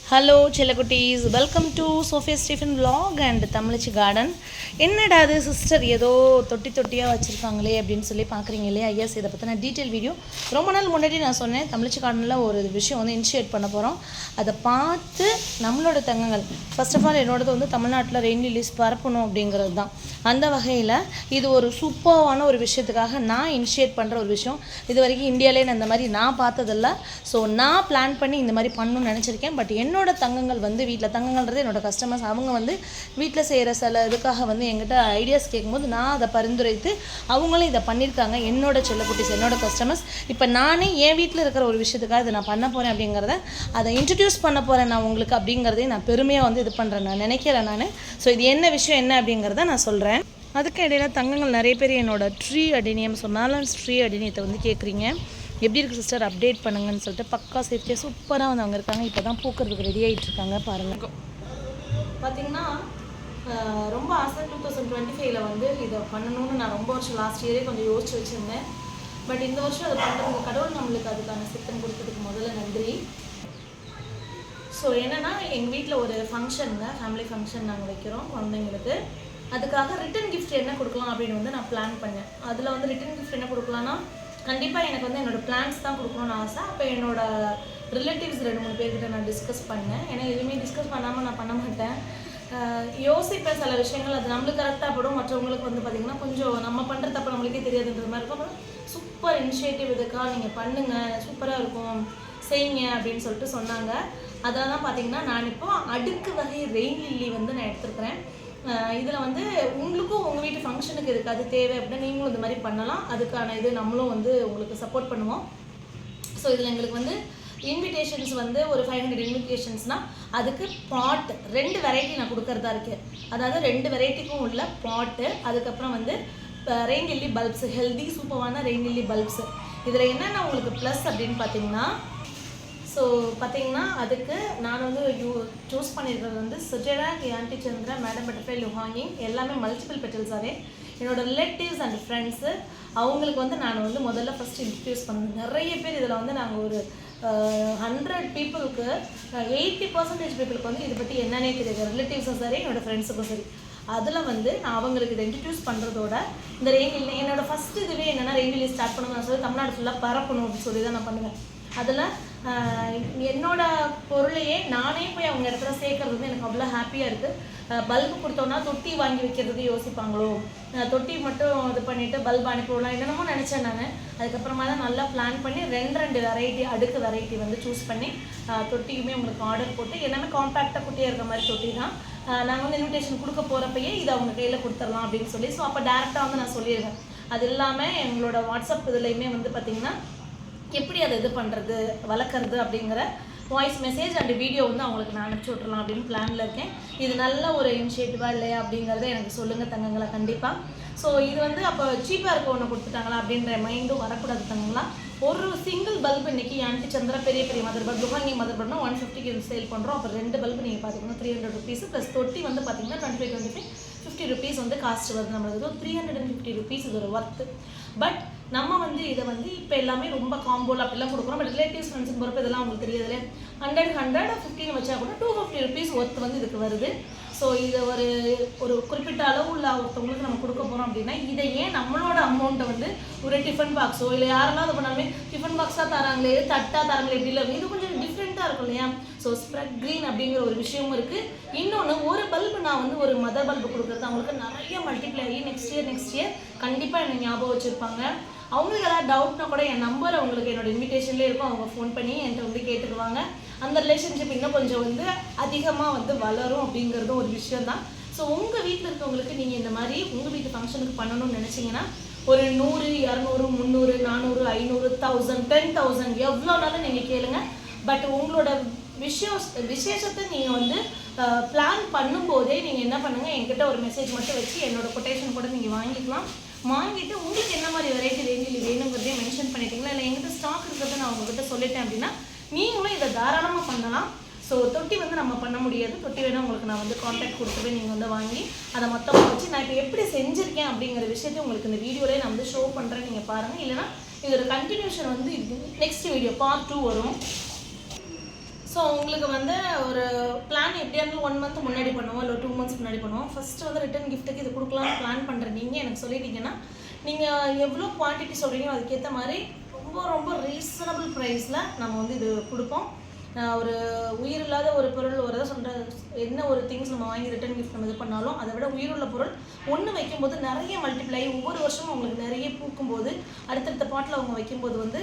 Hello செல்லக்குட்டீஸ், welcome to Sophia Stephen vlog and தமிழச்சி garden. என்னடா அது சிஸ்டர் ஏதோ தொட்டியாக வச்சுருக்காங்களே அப்படின்னு சொல்லி பார்க்குறீங்க இல்லையா? ஐஎஸ், இதை பற்றின டீட்டெயில் வீடியோ ரொம்ப நாள் முன்னாடி நான் சொன்னேன். தமிழச்சி கார்டனில் ஒரு விஷயம் வந்து இனிஷியேட் பண்ண போகிறோம். அதை பார்த்து நம்மளோட தங்கங்கள் ஃபர்ஸ்ட் ஆஃப் ஆல் என்னோடது வந்து தமிழ்நாட்டில் ரெயின் லில்லிஸ் பரப்பணும் அப்படிங்கிறது தான். அந்த வகையில் இது ஒரு சூப்பரான ஒரு விஷயத்துக்காக நான் இனிஷியேட் பண்ணுற ஒரு விஷயம். இது வரைக்கும் இந்தியாவிலே நான் இந்த மாதிரி நான் பார்த்ததில்ல. ஸோ நான் பிளான் பண்ணி இந்த மாதிரி பண்ணணும்னு நினச்சிருக்கேன். பட் என்னோட தங்கங்கள் வந்து வீட்டில் தங்கங்கள்ன்றது என்னோட கஸ்டமர்ஸ், அவங்க வந்து வீட்டில் செய்கிற சில இதுக்காக வந்து எங்கிட்ட ஐடியாஸ் கேட்கும்போது நான் அதை பரிந்துரைத்து அவங்களும் இதை பண்ணியிருக்காங்க. என்னோட செல்லக்குட்டிஸ், என்னோட கஸ்டமர்ஸ். இப்போ நானே என் வீட்டில் இருக்கிற ஒரு விஷயத்துக்காக இதை நான் பண்ண போகிறேன் அப்படிங்கிறத அதை இன்ட்ரடியூஸ் பண்ண போகிறேன் நான் உங்களுக்கு அப்படிங்கிறதையும் நான் பெருமையாக வந்து இது பண்ணுறேன், நான் நினைக்கிறேன் நான். ஸோ இது என்ன விஷயம் என்ன அப்படிங்கிறத நான் சொல்கிறேன். அதுக்கு இடையில தங்கங்கள் நிறைய பேர் என்னோட ட்ரீ அடினியம், ஸோ மேலன்ஸ் ட்ரீ அடினியத்தை வந்து கேட்குறீங்க. எப்படி இருக்குது சிஸ்டர், அப்டேட் பண்ணுங்கன்னு சொல்லிட்டு பக்கா சேஃப்டியாக சூப்பராக வந்து அவங்க இருக்காங்க. இப்போ தான் பூக்கிறதுக்கு ரெடி ஆகிட்டு இருக்காங்க பாருங்கள். பார்த்தீங்கன்னா ரொம்ப ஆசை 2025 வந்து இதை பண்ணணும்னு நான் ரொம்ப வருஷம் லாஸ்ட் இயரே கொஞ்சம் யோசிச்சு வச்சுருந்தேன். பட் இந்த வருஷம் அதை பண்ணுறதுக்கு கடவுள் நம்மளுக்கு அதுக்கான சித்தம் கொடுத்ததுக்கு முதல்ல நன்றி. ஸோ என்னென்னா எங்கள் வீட்டில் ஒரு ஃபங்க்ஷனுங்க, ஃபேமிலி ஃபங்க்ஷன் நாங்கள் வைக்கிறோம் குழந்தைங்களுக்கு. அதுக்காக ரிட்டன் கிஃப்ட் என்ன கொடுக்கலாம் அப்படின்னு வந்து நான் பிளான் பண்ணேன். அதில் வந்து ரிட்டன் கிஃப்ட் என்ன கொடுக்கலான்னா, கண்டிப்பாக எனக்கு வந்து என்னோடய பிளான்ஸ் தான் கொடுக்கணும்னு ஆசை. அப்போ என்னோடய ரிலேட்டிவ்ஸ் 2-3 பேர்கிட்ட நான் டிஸ்கஸ் பண்ணேன். ஏன்னா எதுவுமே டிஸ்கஸ் பண்ணாமல் நான் பண்ண மாட்டேன். யோசிப்பேன் சில விஷயங்கள், அது நம்மளுக்கு கரெக்டாக படும், மற்றவங்களுக்கு வந்து பார்த்திங்கன்னா கொஞ்சம் நம்ம பண்ணுற தப்பு நம்மளுக்கே தெரியாதுன்ற மாதிரி இருக்கும். சூப்பர் இனிஷியேட்டிவ் இதுக்காக நீங்கள் பண்ணுங்கள், சூப்பராக இருக்கும், செய்யுங்க அப்படின்னு சொல்லிட்டு சொன்னாங்க. அதில் தான் பார்த்திங்கன்னா நான் இப்போ அடுக்கு வகை ரெயின் லில்லி வந்து நான் எடுத்துருக்கிறேன். இதில் வந்து உங்களுக்கும் உங்கள் வீட்டு ஃபங்க்ஷனுக்கு இருக்குது அது தேவை அப்படின்னா நீங்களும் இந்த மாதிரி பண்ணலாம். அதுக்கான இது நம்மளும் வந்து உங்களுக்கு சப்போர்ட் பண்ணுவோம். ஸோ இதில் எங்களுக்கு வந்து இன்விடேஷன்ஸ் வந்து ஒரு 500 இன்விடேஷன்ஸ்னால் அதுக்கு பாட் 2 வெரைட்டி நான் கொடுக்கறதா இருக்குது. அதாவது 2 வெரைட்டிக்கும் உள்ள பாட்டு, அதுக்கப்புறம் வந்து ரெயின் லில்லி பல்ப்ஸ், ஹெல்தி சூப்பரான ரெயின் லில்லி பல்ப்ஸ். இதில் என்னென்ன உங்களுக்கு ப்ளஸ் அப்படின்னு பார்த்தீங்கன்னா, ஸோ பார்த்தீங்கன்னா அதுக்கு நான் வந்து சூஸ் பண்ணியிருக்கிறது வந்து சுஜரா ஆண்டி சந்திரா மேடம் பட்டர்ஃப்ளை லுஹாங்கிங், எல்லாமே மல்டிபிள் பெட்டல்ஸாகவே என்னோடய ரிலேட்டிவ்ஸ் அண்ட் ஃப்ரெண்ட்ஸு அவங்களுக்கு வந்து நான் வந்து முதல்ல ஃபஸ்ட்டு இன்ட்ரடியூஸ் பண்ணேன். நிறைய பேர் இதில் வந்து நாங்கள் ஒரு 100 பீப்புளுக்கு 80% பீப்புளுக்கு வந்து இதை பற்றி என்னன்னே தெரியாது. ரிலேட்டிவ்ஸும் சரி, என்னோடய ஃப்ரெண்ட்ஸுக்கும் சரி. அதில் வந்து நான் அவங்களுக்கு இதை இன்ட்ரடியூஸ் பண்ணுறதோட இந்த ரெயின் லில்லி என்னோடய ஃபஸ்ட்டு இதுவே என்னென்னா ரெயின் லில்லி ஸ்டார்ட் பண்ணணும் நான் சொல்லி தமிழ்நாடு ஃபுல்லாக பரப்பணும் அப்படின்னு சொல்லி தான் நான் பண்ணுவேன். அதில் என்னோட பொருளையே நானே போய் அவங்க இடத்துல சேர்க்கறது வந்து எனக்கு அவ்வளோ ஹாப்பியாக இருக்குது. பல்பு கொடுத்தோன்னா தொட்டி வாங்கி வைக்கிறதுக்கு யோசிப்பாங்களோ, தொட்டி மட்டும் இது பண்ணிவிட்டு பல்பு அனுப்பிவிடலாம் என்னென்னமோ நினச்சேன் நான். அதுக்கப்புறமா தான் நல்லா பிளான் பண்ணி 2 வெரைட்டி அடுக்கு வெரைட்டி வந்து சூஸ் பண்ணி தொட்டிக்குமே உங்களுக்கு ஆர்டர் போட்டு, எல்லாமே காம்பேக்டாக குட்டியாக இருக்கிற மாதிரி தொட்டி தான். நாங்கள் வந்து இன்விடேஷன் கொடுக்க போகிறப்பயே இதை அவங்க கையில் கொடுத்துடலாம் அப்படின்னு சொல்லி, ஸோ அப்போ டேரெக்டாக வந்து நான் சொல்லிடுவேன். அது இல்லாமல் எங்களோட வாட்ஸ்அப் இதுலையுமே வந்து பார்த்திங்கன்னா எப்படி அதை இது பண்ணுறது வளர்க்குறது அப்படிங்கிற வாய்ஸ் மெசேஜ் அண்ட் வீடியோ வந்து அவங்களுக்கு நான் அனுப்பிச்சி விட்றலாம் அப்படின்னு பிளானில் இருக்கேன். இது நல்ல ஒரு இனிஷியேட்டிவாக இல்லையா அப்படிங்கிறத எனக்கு சொல்லுங்கள் தங்கங்களா கண்டிப்பாக. ஸோ இது வந்து அப்போ சீப்பாக இருக்க ஒன்று கொடுத்துட்டாங்களா அப்படின்ற மைண்டும் வரக்கூடாது தங்கங்களா. ஒரு சிங்கிள் பல்பு இன்றைக்கி ஆண்டி சந்திரா பெரிய மதர் பல்பு லுஹாங்கி மதர் பல்புனா 150க்கு சேல் பண்ணுறோம். அப்போ 2 பல்பு நீங்கள் பார்த்தீங்கன்னா 300 rupees ப்ளஸ் தொட்டி வந்து பார்த்தீங்கன்னா 25 50 rupees வந்து காஸ்ட் வருது நம்மளுக்கு. 350 rupees இது ஒரு ஒர்த்து. பட் நம்ம வந்து இதை வந்து இப்போ எல்லாமே ரொம்ப காம்போல் அப்படிலாம் கொடுக்குறோம். பட் ரிலேட்டிவ்ஸ் ஃப்ரெண்ட்ஸுக்கு போகிறப்ப இதெல்லாம் உங்களுக்கு தெரியாதுல்ல. 100 15 வச்சா கூட 250 rupees ஒர்த்து வந்து இதுக்கு வருது. ஸோ இதை ஒரு குறிப்பிட்ட அளவு உள்ள ஒருத்தவங்களுக்கு நம்ம கொடுக்க போகிறோம் அப்படின்னா இதை ஏன் நம்மளோட அமௌண்ட்டை வந்து ஒரு டிஃபன் பாக்ஸோ இல்லை யாரெல்லாம் இது பண்ணாலுமே டிஃபன் பாக்ஸாக தராங்களே, தட்டாக தராங்களே, எப்படி இல்லை, இது கொஞ்சம் டிஃப்ரெண்ட்டாக இருக்கும் இல்லையா. ஸோ ஸ்ப்ரெட் க்ரீன் அப்படிங்கிற ஒரு விஷயமும் இருக்குது. இன்னொன்று ஒரு பல்பு நான் வந்து ஒரு மதர் பல்பு கொடுக்குறது அவங்களுக்கு நிறைய மல்டிப்ளை ஆகி நெக்ஸ்ட் இயர் கண்டிப்பாக என்னை ஞாபகம் வச்சுருப்பாங்க. அவங்களுக்கு ஏதாவது டவுட்னா கூட என் நம்பர் அவங்களுக்கு என்னோட இன்விடேஷன்லேயே இருக்கும். அவங்க ஃபோன் பண்ணி என்கிட்ட வந்து கேட்டுக்குவாங்க. அந்த ரிலேஷன்ஷிப் இன்னும் கொஞ்சம் வந்து அதிகமாக வந்து வளரும் அப்படிங்கிறது ஒரு விஷயம் தான். ஸோ உங்கள் வீட்டில் இருக்கவங்களுக்கு நீங்கள் இந்த மாதிரி உங்கள் வீட்டு ஃபங்க்ஷனுக்கு பண்ணணும்னு நினச்சிங்கன்னா ஒரு 100 200 300 400 500 1000 10,000 எவ்வளோனாலும் நீங்கள் கேளுங்க. பட் உங்களோட விசேஷத்தை நீங்கள் வந்து பிளான் பண்ணும்போதே நீங்கள் என்ன பண்ணுங்கள், என்கிட்ட ஒரு மெசேஜ் மட்டும் வச்சு என்னோட கொட்டேஷன் கூட நீங்கள் வாங்கிக்கலாம். வாங்கிட்டு உங்களுக்கு என்ன மாதிரி வெரைட்டி ரெயின் வேணுங்கிறதையும் மென்ஷன் பண்ணிட்டீங்களா, இல்லை எங்கிட்ட ஸ்டாக் இருக்கிறத நான் உங்ககிட்ட சொல்லிட்டேன் அப்படின்னா நீங்களும் இதை தாராளமாக பண்ணலாம். ஸோ தொட்டி வந்து நம்ம பண்ண முடியாது. தொட்டி வேணால் உங்களுக்கு நான் வந்து கான்டாக்ட் கொடுத்துவே நீங்கள் வந்து வாங்கி அதை மொத்தமாக வச்சு நான் இப்போ எப்படி செஞ்சுருக்கேன் அப்படிங்கிற விஷயத்தையும் உங்களுக்கு இந்த வீடியோலேயே நான் வந்து ஷோ பண்ணுறேன், நீங்கள் பாருங்கள். இல்லைனா இதோட கண்டினியூஷன் வந்து நெக்ஸ்ட் வீடியோ பார்ட் 2 வரும். ஸோ உங்களுக்கு வந்து ஒரு பிளான் எப்படியா இருந்தாலும் 1 மந்த் முன்னாடி பண்ணுவோம், இல்லை 2 மந்த்ஸ் முன்னாடி பண்ணுவோம். ஃபஸ்ட்டு வந்து ரிட்டன் கிஃப்ட்டுக்கு இது கொடுக்கலாம்னு பிளான் பண்ணுறேன். நீங்கள் எனக்கு சொல்லிட்டீங்கன்னா நீங்கள் எவ்வளோ குவான்டிட்டி சொல்கிறீங்களோ அதுக்கேற்ற மாதிரி ரொம்ப ரொம்ப ரீசனபிள் ப்ரைஸில் நம்ம வந்து இது கொடுப்போம். ஒரு உயிர் இல்லாத ஒரு பொருள் ஒரு இதை சொல்கிற என்ன ஒரு திங்ஸ் நம்ம வாங்கி ரிட்டன் கிஃப்ட் நம்ம இது பண்ணாலும் அதை விட உயிருள்ள பொருள் ஒன்று வைக்கும்போது நிறைய மல்டிப்ளை ஒவ்வொரு வருஷமும் அவங்களுக்கு நிறைய பூக்கும்போது அடுத்தடுத்த பாட்டில் அவங்க வைக்கும்போது வந்து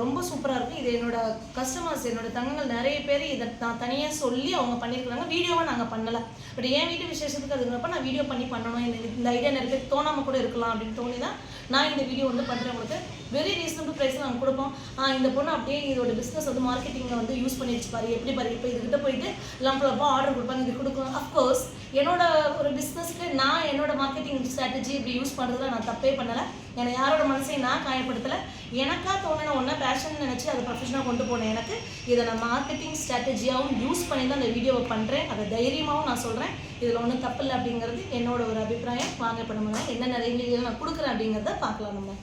ரொம்ப சூப்பராக இருக்கும். இது என்னோட கஸ்டமர்ஸ் என்னோட தங்கங்கள் நிறைய பேர் இதை நான் தனியாக சொல்லி அவங்க பண்ணியிருக்கிறாங்க. வீடியோவாக நாங்கள் பண்ணலை, பட் என் வீட்டு விசேஷத்துக்கு அதுங்கிறப்ப நான் வீடியோ பண்ணி பண்ணணும், இந்த ஐடியா நிறைய பேர் தோணாமல் கூட இருக்கலாம் அப்படின்னு தோணி தான் நான் இந்த வீடியோ வந்து பண்ணுறேன். உங்களுக்கு வெரி ரீசனபிள் ப்ரைஸில் நாங்கள் கொடுப்போம். இந்த பொண்ணு அப்படியே இதோட பிஸ்னஸ் வந்து மார்க்கெட்டிங்கில் வந்து யூஸ் பண்ணிடுச்சு பாரு, எப்படி பாரு, இப்போ இதுக்கிட்ட போயிட்டு லம்பா ஆர்டர் கொடுப்பாங்க, இது கொடுக்கணும். அஃப்கோர்ஸ் என்னோட ஒரு பிஸ்னஸ்க்கு நான் என்னோட மார்க்கெட்டிங் ஸ்ட்ராட்டஜி இப்படி யூஸ் பண்ணுறதுல நான் தப்பே பண்ணலை. என்னை யாரோட மனசையும் நான் காயப்படுத்தலை. எனக்கா தோணுன ஒன்றா பேஷன் நினச்சி அதை ப்ரொஃபஷனாக கொண்டு போனேன். எனக்கு இதை நான் மார்க்கெட்டிங் ஸ்ட்ராட்டஜியாகவும் யூஸ் பண்ணி தான் அந்த வீடியோவை பண்ணுறேன். அதை தைரியமாகவும் நான் சொல்கிறேன். இதில் ஒன்றும் தப்பு இல்லை அப்படிங்கிறது என்னோட ஒரு அபிப்பிராயம். வாங்க இப்போ நம்ம என்னென்ன ரேஞ்சில் நான் கொடுக்குறேன் அப்படிங்கிறத பார்க்கலாம் நம்ம.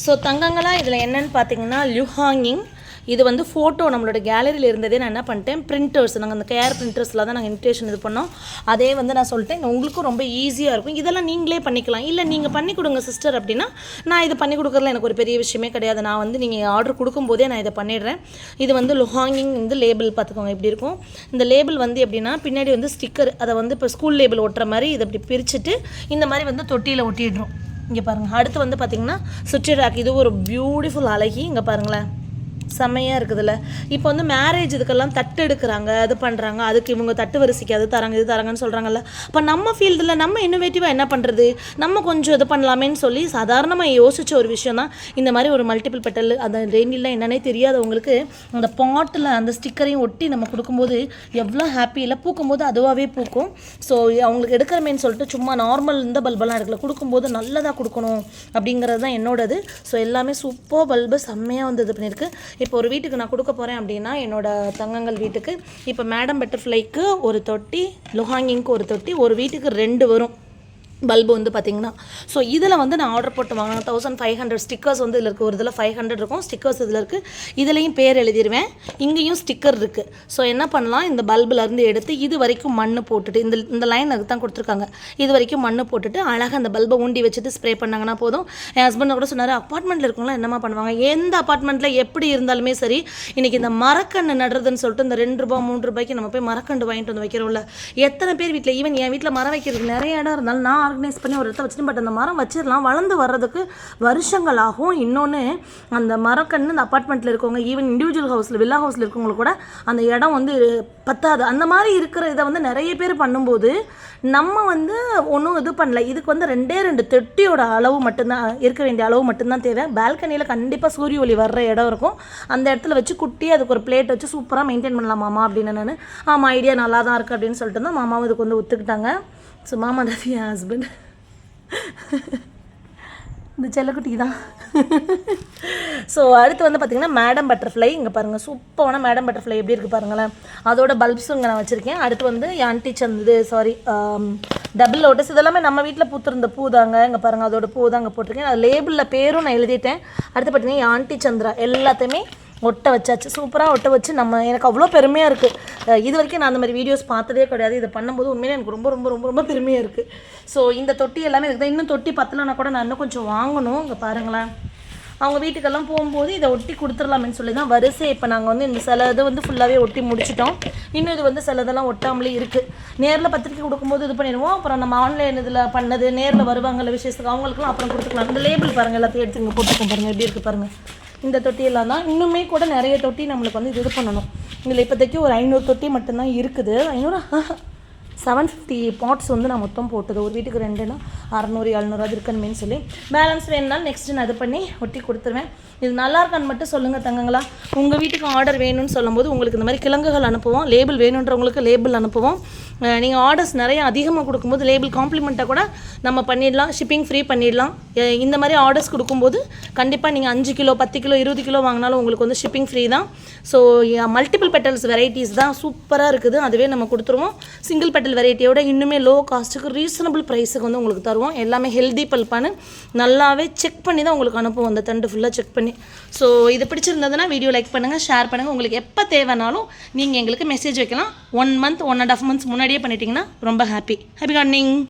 ஸோ தங்கங்களாக இதில் என்னென்னு பார்த்தீங்கன்னா லுஹாங்கிங். இது வந்து ஃபோட்டோ நம்மளோட கேலரியில் இருந்ததே நான் என்ன பண்ணிட்டேன், பிரிண்டர்ஸ் நாங்கள் அந்த கேர் பிரிண்டர்ஸில் தான் நாங்கள் இன்விடேஷன் இது பண்ணோம். அதே வந்து நான் சொல்லிட்டேன் உங்களுக்கும் ரொம்ப ஈஸியாக இருக்கும், இதெல்லாம் நீங்களே பண்ணிக்கலாம். இல்லை நீங்கள் பண்ணி கொடுங்க சிஸ்டர் அப்படின்னா நான் இது பண்ணி கொடுக்குறதுல எனக்கு ஒரு பெரிய விஷயமே கிடையாது. நான் வந்து நீங்கள் ஆர்டர் கொடுக்கும்போதே நான் இதை பண்ணிடுறேன். இது வந்து லுஹாங்கிங் வந்து லேபிள் பார்த்துக்கோங்க எப்படி இருக்கும். இந்த லேபிள் வந்து எப்படின்னா பின்னாடி வந்து ஸ்டிக்கர், அதை வந்து இப்போ ஸ்கூல் லேபிள் ஒட்டுற மாதிரி இதை அப்படி பிரிச்சுட்டு இந்த மாதிரி வந்து தொட்டியில் ஒட்டிடுறோம். இங்கே பாருங்கள். அடுத்து வந்து பார்த்திங்கன்னா சுவிட்ச் ரேக். இது ஒரு பியூட்டிஃபுல் அழகி. இங்கே பாருங்களேன் செம்மையாக இருக்குதுல்ல. இப்போ வந்து மேரேஜ் இதுக்கெல்லாம் தட்டு எடுக்கிறாங்க, அது பண்ணுறாங்க, அதுக்கு இவங்க தட்டு வரிசைக்கு அது தராங்க இது தராங்கன்னு சொல்கிறாங்கல்ல. அப்போ நம்ம ஃபீல்டில் நம்ம இன்னோவேட்டிவாக என்ன பண்ணுறது, நம்ம கொஞ்சம் இது பண்ணலாமேன்னு சொல்லி சாதாரணமாக யோசித்த ஒரு விஷயம் தான் இந்த மாதிரி ஒரு மல்டிபிள் பெட்டல். அந்த ரெயினில் என்னன்னே தெரியாதவங்களுக்கு அந்த பாட்டில் அந்த ஸ்டிக்கரையும் ஒட்டி நம்ம கொடுக்கும்போது எவ்வளோ ஹாப்பி இல்லை. பூக்கும்போது அதுவாகவே பூக்கும். ஸோ அவங்களுக்கு எடுக்கிறமேன்னு சொல்லிட்டு சும்மா நார்மல் இந்த பல்பெல்லாம் எடுக்கல, கொடுக்கும்போது நல்லதாக கொடுக்கணும் அப்படிங்கிறது தான் என்னோடது. ஸோ எல்லாமே சூப்பர் பல்பு செம்மையாக வந்து இது பண்ணியிருக்கு. இப்போ ஒரு வீட்டுக்கு நான் கொடுக்க போகிறேன் அப்படின்னா என்னோட தங்கங்கள் வீட்டுக்கு இப்போ மேடம் பட்டர்ஃப்ளைக்கு ஒரு தொட்டி, லுஹாங்கிங்க்கு ஒரு தொட்டி, ஒரு வீட்டுக்கு 2 வரும் பல்பு வந்து பார்த்திங்கன்னா. ஸோ இதில் வந்து நான் ஆர்டர் போட்டு வாங்கினேன். 1500 ஸ்டிக்கர்ஸ் வந்து இதில் இருக்குது. ஒரு இதில் 500 இருக்கும் ஸ்டிக்கர்ஸ் இதில் இருக்குது. இதுலேயும் பேர் எழுதிடுவேன், இங்கேயும் ஸ்டிக்கர் இருக்குது. ஸோ என்ன பண்ணலாம், இந்த பல்புலேருந்து எடுத்து இது வரைக்கும் மண் போட்டுட்டு இந்த லைன் அதுக்கு தான் கொடுத்துருக்காங்க, இது வரைக்கும் மண் போட்டுட்டு அழகாக அந்த பல்பை ஊண்டி வச்சுட்டு ஸ்ப்ரே பண்ணாங்கன்னா போதும். என் ஹஸ்பண்ட் கூட சொன்னார், அப்பார்ட்மெண்ட்டில் இருக்கவங்களாம் என்னமா பண்ணுவாங்க, எந்த அப்பார்ட்மெண்ட்டில் எப்படி இருந்தாலுமே சரி இன்றைக்கி இந்த மரக்கன்று நடுறதுன்னு சொல்லிட்டு இந்த 2 ரூபா 3 ரூபாய்க்கு நம்ம போய் மரக்கன்று வாங்கிட்டு வந்து வைக்கிறோம்ல. எத்தனை பேர் வீட்டில், ஈவன் என் வீட்டில் மரம் வைக்கிறதுக்கு நிறைய இடம் இருந்தாலும் நான் ஆர்கனைஸ் பண்ணி ஒரு இடத்த வச்சுட்டு, பட் அந்த மரம் வச்சிடலாம், வளர்ந்து வர்றதுக்கு வருஷங்கள் ஆகும். இன்னொன்று அந்த மரக்கன்று இந்த அப்பார்ட்மெண்ட்டில் இருக்கவங்க, ஈவன் இண்டிவிஜுவல் ஹவுஸில் வில்லா ஹவுஸில் இருக்கவங்களுக்கு கூட அந்த இடம் வந்து பத்தாது. அந்த மாதிரி இருக்கிற இதை வந்து நிறைய பேர் பண்ணும்போது நம்ம வந்து ஒன்றும் இது பண்ணல. இதுக்கு வந்து 2 தொட்டியோட அளவு மட்டும்தான் இருக்க வேண்டிய அளவு மட்டும்தான் தேவை. பால்கனியில் கண்டிப்பாக சூரிய ஒளி வர்ற இடம் இருக்கும், அந்த இடத்துல வச்சு குட்டி அதுக்கு ஒரு பிளேட் வச்சு சூப்பராக மெயின்டைன் பண்ணலாம் மாமா அப்படின்னு நான். ஆமாம் ஐடியா நல்லா தான் இருக்குது அப்படின்னு சொல்லிட்டு தான் மாமாவும் இதுக்கு வந்து ஒத்துக்கிட்டாங்க. ஸோ மாமா தான் என் ஹஸ்பண்ட். இந்த செல்லக்குட்டி தான். ஸோ அடுத்து வந்து பார்த்திங்கன்னா மேடம் பட்டர்ஃப்ளை. இங்கே பாருங்கள் சூப்பரான மேடம் பட்டர்ஃப்ளை எப்படி இருக்குது பாருங்களேன். அதோட பல்ப்ஸும் இங்கே நான் வச்சுருக்கேன். அடுத்து வந்து ஆன்டி சந்து டபுள் லோட்டஸ். இதெல்லாமே நம்ம வீட்டில் பூத்திருந்த பூ தாங்க. இங்கே பாருங்கள் அதோட பூ தான் அங்கே போட்டிருக்கேன். அது லேபிளில் பேரும் நான் எழுதிட்டேன். அடுத்து பார்த்திங்கன்னா ஆன்டி சந்திரா எல்லாத்தையுமே ஒட்ட வச்சாச்சு. சூப்பராக ஒட்ட வச்சு எனக்கு அவ்வளோ பெருமையாக இருக்குது. இது வரைக்கும் நான் அந்த மாதிரி வீடியோஸ் பார்த்ததே கிடையாது. இதை பண்ணும்போது உண்மையிலே எனக்கு ரொம்ப ரொம்ப ரொம்ப ரொம்ப பெருமையாக இருக்குது. ஸோ இந்த தொட்டி எல்லாமே இருக்குது. இன்னும் தொட்டி பத்தலைன்னா கூட நான் இன்னும் கொஞ்சம் வாங்கணும். இங்கே பாருங்களேன், அவங்க வீட்டுக்கெல்லாம் போகும்போது இதை ஒட்டி கொடுத்துடலாமேன்னு சொல்லி தான் வரிசை. இப்போ நாங்கள் வந்து இந்த சில இதை வந்து ஃபுல்லாகவே ஒட்டி முடிச்சிட்டோம். இன்னும் இது வந்து சில இதெல்லாம் ஒட்டாமலே இருக்குது. நேரில் பத்திரிக்கை கொடுக்கும்போது இது பண்ணிடுவோம். அப்புறம் நம்ம ஆன்லைன் இதில் பண்ணது நேரில் வருவாங்கல்ல விசேஷத்துக்கு, அவங்களுக்குலாம் அப்புறம் கொடுத்துக்கலாம். இந்த லேபிள் பாருங்கள் எல்லாத்தையும் எடுத்து இங்கே போட்டுக்கோங்க. பாருங்கள் எப்படி இருக்குது பாருங்கள். இந்த தொட்டியெல்லாம் தான். இன்னுமே கூட நிறைய தொட்டி நம்மளுக்கு வந்து இது பண்ணணும். இதில் இப்போதைக்கு ஒரு 500 தொட்டி மட்டும்தான் இருக்குது. 750 பாட்ஸ் வந்து நான் மொத்தம் போட்டது. ஒரு வீட்டுக்கு 2னா 600 700 இருக்குன்னு சொல்லி பேலன்ஸ் வேணுனாலும் நெக்ஸ்ட்டு நான் இது பண்ணி ஒட்டி கொடுத்துருவேன். இது நல்லா இருக்கான்னு மட்டும் சொல்லுங்கள் தங்கங்களா. உங்கள் வீட்டுக்கு ஆர்டர் வேணும்னு சொல்லும்போது உங்களுக்கு இந்த மாதிரி கிழங்குகள் அனுப்புவோம். லேபிள் வேணுன்றவங்களுக்கு லேபிள் அனுப்புவோம். நீங்கள் ஆர்டர்ஸ் நிறைய அதிகமாக கொடுக்கும்போது லேபிள் காம்ப்ளிமெண்ட்டாக கூட நம்ம பண்ணிடலாம், ஷிப்பிங் ஃப்ரீ பண்ணிடலாம். இந்த மாதிரி ஆர்டர்ஸ் கொடுக்கும்போது கண்டிப்பாக நீங்கள் 5 கிலோ 10 கிலோ 20 கிலோ வாங்கினாலும் உங்களுக்கு வந்து ஷிப்பிங் ஃப்ரீ தான். ஸோ மல்டிபிள் பெட்டல்ஸ் வெரைட்டிஸ் தான் சூப்பராக இருக்குது. அதுவே நம்ம கொடுத்துருவோம். சிங்கிள் பெட்டல் பாட்டில் வெரைட்டியோட இன்னுமே லோ காஸ்ட்டுக்கு ரீசனபிள் ப்ரைஸுக்கு வந்து உங்களுக்கு தருவோம். எல்லாமே ஹெல்தி பல்பானு நல்லாவே செக் பண்ணி தான் உங்களுக்கு அனுப்புவோம், அந்த தண்டு ஃபுல்லாக செக் பண்ணி. ஸோ இது பிடிச்சிருந்ததுன்னா வீடியோ லைக் பண்ணுங்கள், ஷேர் பண்ணுங்கள். உங்களுக்கு எப்போ தேவைனாலும் நீங்கள் எங்களுக்கு மெசேஜ் வைக்கலாம். 1 month 1.5 months முன்னாடியே பண்ணிட்டீங்கன்னா ரொம்ப ஹாப்பி கார்டனிங்.